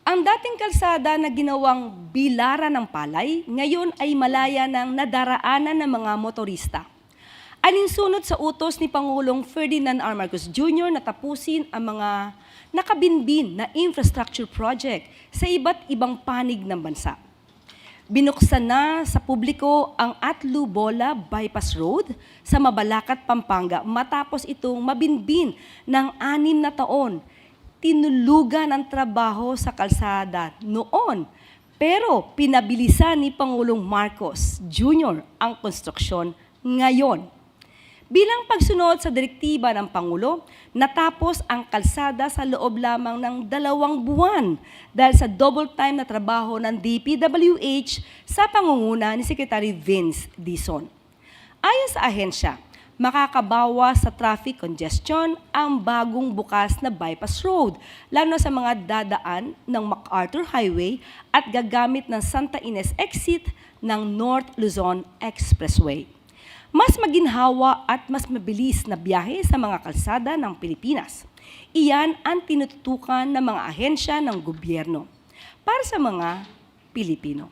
Ang dating kalsada na ginawang bilaran ng palay, ngayon ay malaya ng nadaraanan ng mga motorista. Alinsunod sa utos ni Pangulong Ferdinand R. Marcos Jr. na tapusin ang mga nakabinbin na infrastructure project sa iba't ibang panig ng bansa. Binuksan na sa publiko ang Atlu-Bola Bypass Road sa Mabalacat, Pampanga matapos itong mabinbin ng 6 na taon. Tinulugan ang trabaho sa kalsada noon, pero pinabilisan ni Pangulong Marcos Jr. ang konstruksyon ngayon. Bilang pagsunod sa direktiba ng Pangulo, natapos ang kalsada sa loob lamang ng 2 buwan dahil sa double time na trabaho ng DPWH sa pangunguna ni Secretary Vince Dizon. Ayon sa ahensya, makakabawas sa traffic congestion ang bagong bukas na bypass road, lalo sa mga dadaan ng MacArthur Highway at gagamit ng Santa Ines exit ng North Luzon Expressway. Mas maginhawa at mas mabilis na biyahe sa mga kalsada ng Pilipinas. Iyan ang tinututukan ng mga ahensya ng gobyerno para sa mga Pilipino.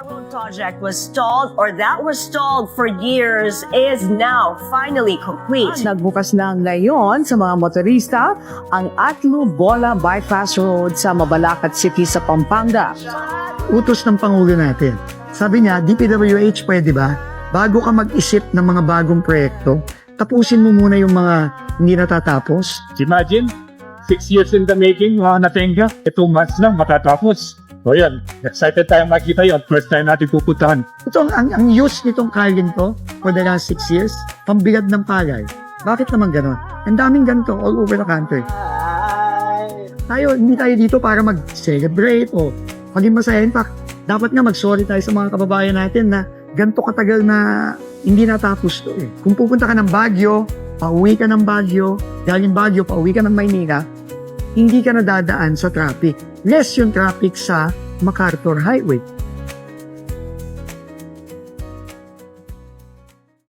The road project was stalled or that was stalled for years is now finally complete. Nagbukas na ngayon sa mga motorista ang Atlu-Bola Bypass Road sa Mabalacat City sa Pampanga. Utos ng Pangulo natin. Sabi niya, DPWH pwede ba? Bago ka mag-isip ng mga bagong proyekto, tapusin mo muna yung mga hindi natatapos. Imagine, 6 years in the making, mga natenga, 2 months lang matatapos. O yan, excited tayo makita yun. First time natin pupuntahan. Ito, ang use nitong kaling to for the last 6 years, pambigat ng palay. Bakit naman ganon? Ang daming ganito all over the country. Hindi tayo dito para mag-celebrate o maging masaya. In fact, dapat nga mag-sorry tayo sa mga kababayan natin na ganito katagal na hindi natapos to eh. Kung pupunta ka ng Baguio, pauwi ka ng Baguio, galing Baguio, pauwi ka ng Maynila, hindi ka nadadaan sa traffic. Less yung traffic sa MacArthur Highway.